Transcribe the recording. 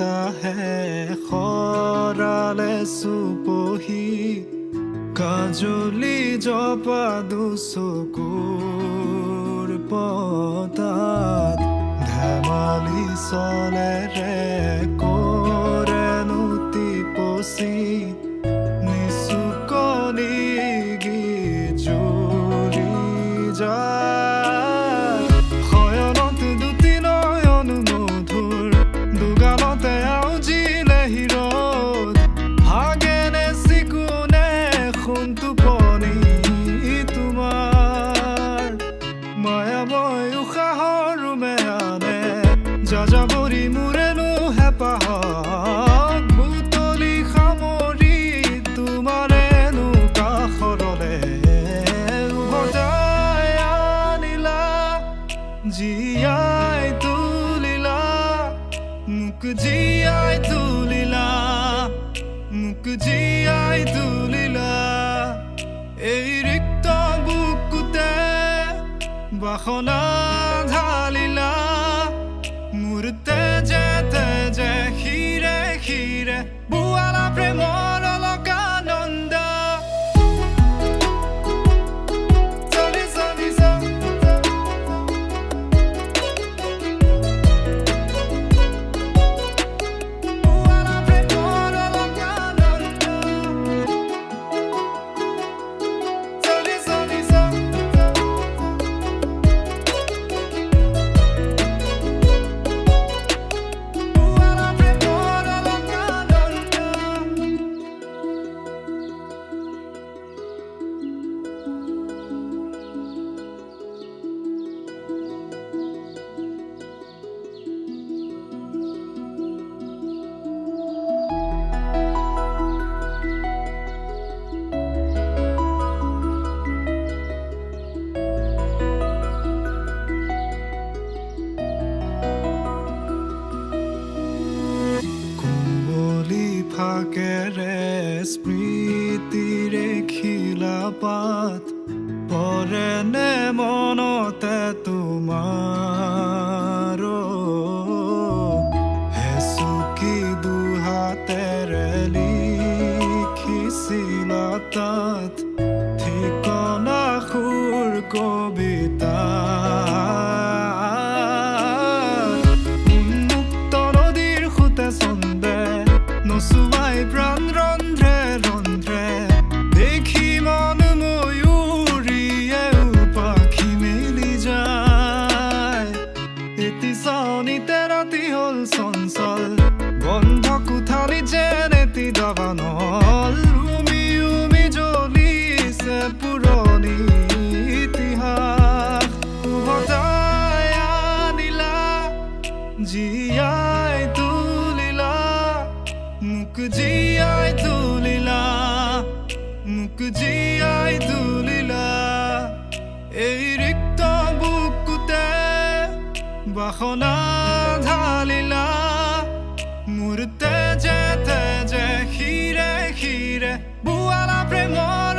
आता है खराले सुपोही काजली जपा दुसकुर पतात धमाली चले रे करे नुति पसी निसुकनी जुरी যায় শয়নত দুটি নয়ন মধুৰ দুগালতে আউজিলে হিৰত ভাগেনে চিকুনে সোণটো পনি তোমাৰ মায়াময় উশাহৰ মেয়ানে যাযাবৰী মোৰেনো হেঁপাহক বুটলি সামৰি তোমাৰেনো কাষৰলে উভতাই আনিলা জীয়াই তুলিলা মোক জীয়াই তুলিলা মোক জীয়াই তুলিলা এই ৰিক্ত বুকুতে বাসনা ঢালিলা মোৰ তেজে তেজে শিৰে শিৰে বুৱালা প্ৰেমৰ অলকানন্দ ফাকেৰে স্মৃতিৰে খিলাপাত পৰেনে মনতে তোমাৰ হেচুকি দুহাতেৰে লিখিছিলা তাত ঠিকনা সুৰ কবিতা উন্মুক্ত নদীৰ সুতে চন্দে নচুৱাই প্ৰাণ ৰন্ধ্ৰে ৰন্ধ্ৰে দেখি মন ময়ূৰীয়ে পাখি মেলি যায় এটি চাউনিতে ৰাতি হ'ল চঞ্চল বন্ধ কোঠালি যেন এটি দাবানল উমি উমি জ্বলিছে পুৰণি ইতিহাস উভতাই আনিলা জীয়াই তুলিলা মোক জীয়াই তুলিলা মোক জীয়াই তুলিলা এই ৰিক্ত বুকুতে বাসনা ঢালিলা মোৰ তেজে তেজে শিৰে শিৰে বুৱালা প্ৰেমৰ